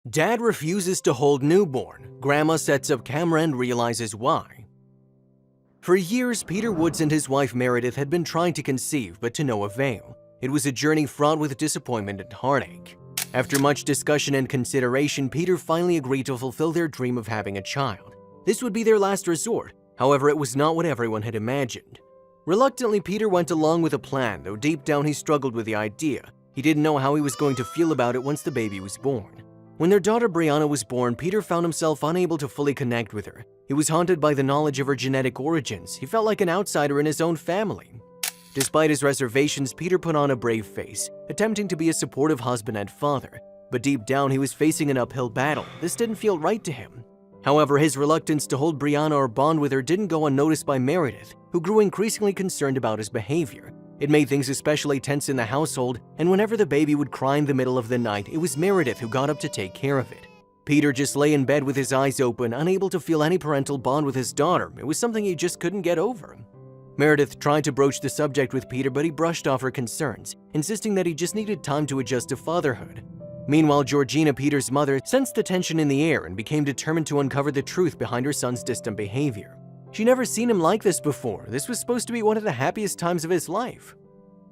Dad refuses to hold newborn. Grandma sets up camera and realizes why. For years, Peter Woods and his wife Meredith had been trying to conceive, but to no avail. It was a journey fraught with disappointment and heartache. After much discussion and consideration, Peter finally agreed to fulfill their dream of having a child. This would be their last resort. However, it was not what everyone had imagined. Reluctantly, Peter went along with the plan, though deep down he struggled with the idea. He didn't know how he was going to feel about it once the baby was born. When their daughter Brianna was born, Peter found himself unable to fully connect with her. He was haunted by the knowledge of her genetic origins. He felt like an outsider in his own family. Despite his reservations, Peter put on a brave face, attempting to be a supportive husband and father. But deep down, he was facing an uphill battle. This didn't feel right to him. However, his reluctance to hold Brianna or bond with her didn't go unnoticed by Meredith, who grew increasingly concerned about his behavior. It made things especially tense in the household, and whenever the baby would cry in the middle of the night, it was Meredith who got up to take care of it. Peter just lay in bed with his eyes open, unable to feel any parental bond with his daughter. It was something he just couldn't get over. Meredith tried to broach the subject with Peter, but he brushed off her concerns, insisting that he just needed time to adjust to fatherhood. Meanwhile, Georgina, Peter's mother, sensed the tension in the air and became determined to uncover the truth behind her son's distant behavior. She'd never seen him like this before. This was supposed to be one of the happiest times of his life.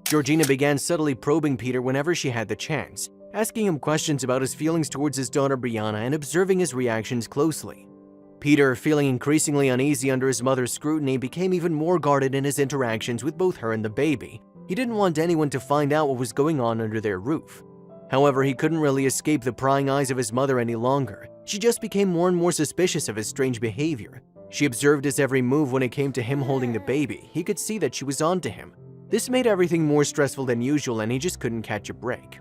Georgina began subtly probing Peter whenever she had the chance, asking him questions about his feelings towards his daughter Brianna and observing his reactions closely. Peter, feeling increasingly uneasy under his mother's scrutiny, became even more guarded in his interactions with both her and the baby. He didn't want anyone to find out what was going on under their roof. However, he couldn't really escape the prying eyes of his mother any longer. She just became more and more suspicious of his strange behavior. She observed his every move when it came to him holding the baby. He could see that she was onto him. This made everything more stressful than usual, and he just couldn't catch a break.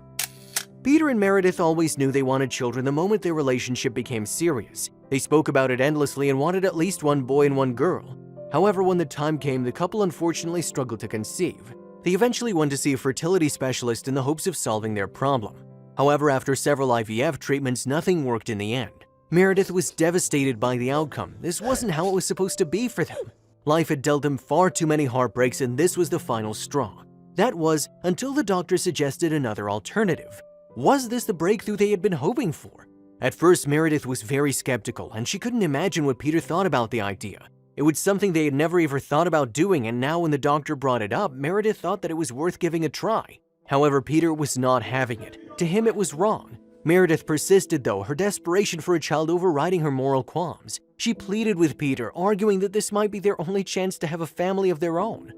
Peter and Meredith always knew they wanted children the moment their relationship became serious. They spoke about it endlessly and wanted at least one boy and one girl. However, when the time came, the couple unfortunately struggled to conceive. They eventually went to see a fertility specialist in the hopes of solving their problem. However, after several IVF treatments, nothing worked in the end. Meredith was devastated by the outcome. This wasn't how it was supposed to be for them. Life had dealt them far too many heartbreaks, and this was the final straw. That was until the doctor suggested another alternative. Was this the breakthrough they had been hoping for? At first, Meredith was very skeptical, and she couldn't imagine what Peter thought about the idea. It was something they had never ever thought about doing, and now when the doctor brought it up, Meredith thought that it was worth giving a try. However, Peter was not having it. To him, it was wrong. Meredith persisted though, her desperation for a child overriding her moral qualms. She pleaded with Peter, arguing that this might be their only chance to have a family of their own.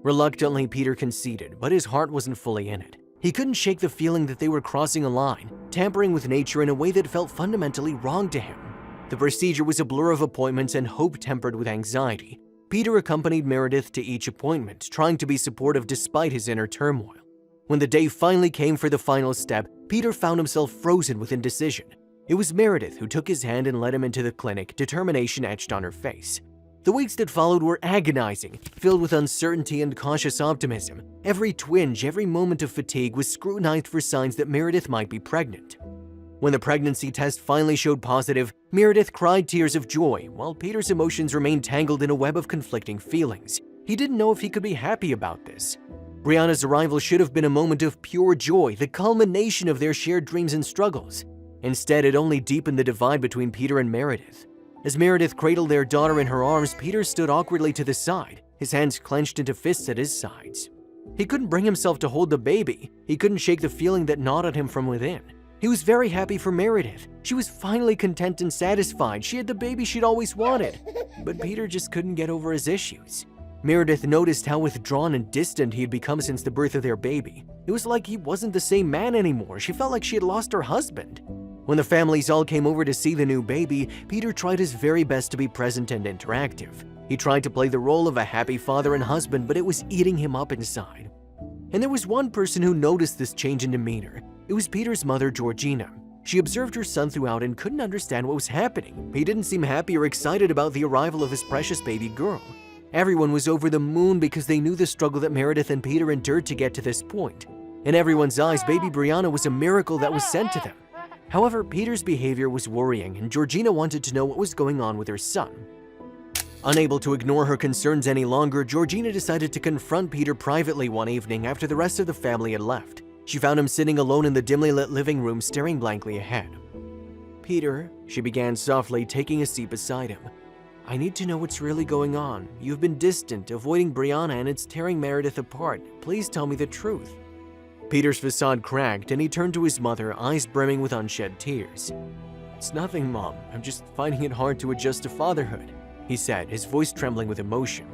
Reluctantly, Peter conceded, but his heart wasn't fully in it. He couldn't shake the feeling that they were crossing a line, tampering with nature in a way that felt fundamentally wrong to him. The procedure was a blur of appointments and hope tempered with anxiety. Peter accompanied Meredith to each appointment, trying to be supportive despite his inner turmoil. When the day finally came for the final step, Peter found himself frozen with indecision. It was Meredith who took his hand and led him into the clinic, determination etched on her face. The weeks that followed were agonizing, filled with uncertainty and cautious optimism. Every twinge, every moment of fatigue was scrutinized for signs that Meredith might be pregnant. When the pregnancy test finally showed positive, Meredith cried tears of joy, while Peter's emotions remained tangled in a web of conflicting feelings. He didn't know if he could be happy about this. Brianna's arrival should have been a moment of pure joy, the culmination of their shared dreams and struggles. Instead, it only deepened the divide between Peter and Meredith. As Meredith cradled their daughter in her arms, Peter stood awkwardly to the side, his hands clenched into fists at his sides. He couldn't bring himself to hold the baby. He couldn't shake the feeling that gnawed at him from within. He was very happy for Meredith. She was finally content and satisfied. She had the baby she'd always wanted. But Peter just couldn't get over his issues. Meredith noticed how withdrawn and distant he had become since the birth of their baby. It was like he wasn't the same man anymore. She felt like she had lost her husband. When the families all came over to see the new baby, Peter tried his very best to be present and interactive. He tried to play the role of a happy father and husband, but it was eating him up inside. And there was one person who noticed this change in demeanor. It was Peter's mother, Georgina. She observed her son throughout and couldn't understand what was happening. He didn't seem happy or excited about the arrival of his precious baby girl. Everyone was over the moon because they knew the struggle that Meredith and Peter endured to get to this point. In everyone's eyes, baby Brianna was a miracle that was sent to them. However, Peter's behavior was worrying, and Georgina wanted to know what was going on with her son. Unable to ignore her concerns any longer, Georgina decided to confront Peter privately one evening after the rest of the family had left. She found him sitting alone in the dimly lit living room, staring blankly ahead. "Peter," she began softly, taking a seat beside him. "I need to know what's really going on. You've been distant, avoiding Brianna, and it's tearing Meredith apart. Please tell me the truth." Peter's facade cracked, and he turned to his mother, eyes brimming with unshed tears. "It's nothing, Mom. I'm just finding it hard to adjust to fatherhood," he said, his voice trembling with emotion.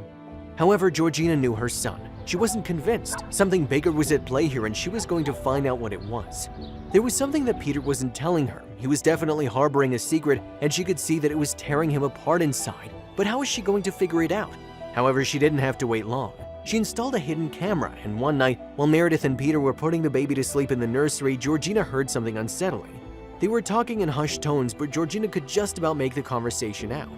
However, Georgina knew her son. She wasn't convinced. Something bigger was at play here, and she was going to find out what it was. There was something that Peter wasn't telling her. He was definitely harboring a secret, and she could see that it was tearing him apart inside. But how was she going to figure it out? However, she didn't have to wait long. She installed a hidden camera, and one night, while Meredith and Peter were putting the baby to sleep in the nursery, Georgina heard something unsettling. They were talking in hushed tones, but Georgina could just about make the conversation out.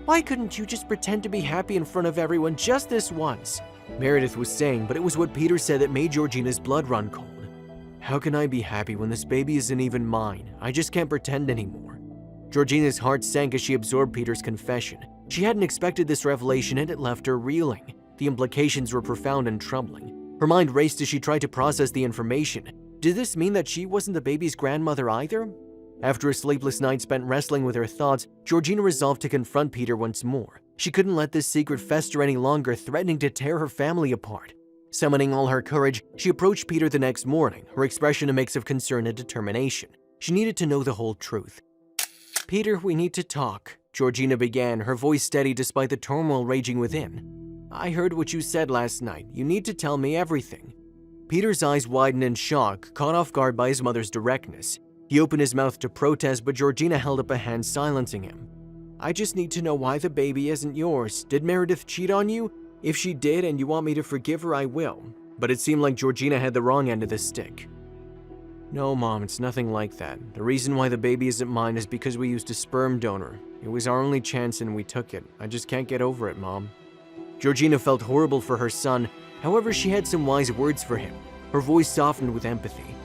"Why couldn't you just pretend to be happy in front of everyone just this once?" Meredith was saying, but it was what Peter said that made Georgina's blood run cold. "How can I be happy when this baby isn't even mine? I just can't pretend anymore." Georgina's heart sank as she absorbed Peter's confession. She hadn't expected this revelation, and it left her reeling. The implications were profound and troubling. Her mind raced as she tried to process the information. Did this mean that she wasn't the baby's grandmother either? After a sleepless night spent wrestling with her thoughts, Georgina resolved to confront Peter once more. She couldn't let this secret fester any longer, threatening to tear her family apart. Summoning all her courage, she approached Peter the next morning, her expression a mix of concern and determination. She needed to know the whole truth. "Peter, we need to talk," Georgina began, her voice steady despite the turmoil raging within. "I heard what you said last night. You need to tell me everything." Peter's eyes widened in shock, caught off guard by his mother's directness. He opened his mouth to protest, but Georgina held up a hand, silencing him. "I just need to know why the baby isn't yours. Did Meredith cheat on you? If she did and you want me to forgive her, I will." But it seemed like Georgina had the wrong end of the stick. "No, Mom, it's nothing like that. The reason why the baby isn't mine is because we used a sperm donor. It was our only chance and we took it. I just can't get over it, Mom." Georgina felt horrible for her son. However, she had some wise words for him. Her voice softened with empathy.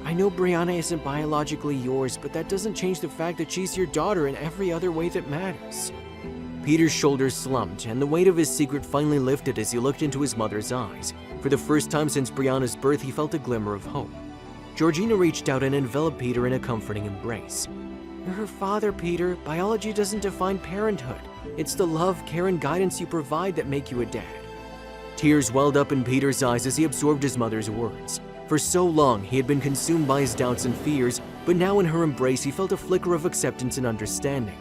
"I know Brianna isn't biologically yours, but that doesn't change the fact that she's your daughter in every other way that matters." Peter's shoulders slumped, and the weight of his secret finally lifted as he looked into his mother's eyes. For the first time since Brianna's birth, he felt a glimmer of hope. Georgina reached out and enveloped Peter in a comforting embrace. "You're her father, Peter. Biology doesn't define parenthood. It's the love, care, and guidance you provide that make you a dad." Tears welled up in Peter's eyes as he absorbed his mother's words. For so long, he had been consumed by his doubts and fears, but now in her embrace, he felt a flicker of acceptance and understanding.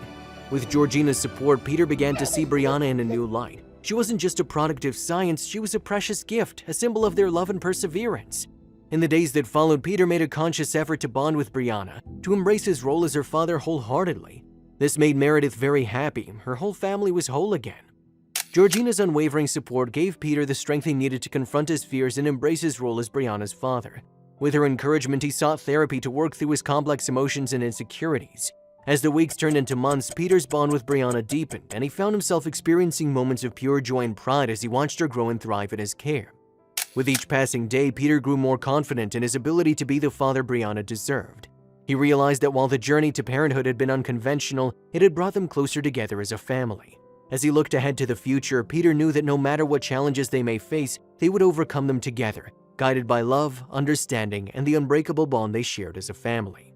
With Georgina's support, Peter began to see Brianna in a new light. She wasn't just a product of science, she was a precious gift, a symbol of their love and perseverance. In the days that followed, Peter made a conscious effort to bond with Brianna, to embrace his role as her father wholeheartedly. This made Meredith very happy. Her whole family was whole again. Georgina's unwavering support gave Peter the strength he needed to confront his fears and embrace his role as Brianna's father. With her encouragement, he sought therapy to work through his complex emotions and insecurities. As the weeks turned into months, Peter's bond with Brianna deepened, and he found himself experiencing moments of pure joy and pride as he watched her grow and thrive in his care. With each passing day, Peter grew more confident in his ability to be the father Brianna deserved. He realized that while the journey to parenthood had been unconventional, it had brought them closer together as a family. As he looked ahead to the future, Peter knew that no matter what challenges they may face, they would overcome them together, guided by love, understanding, and the unbreakable bond they shared as a family.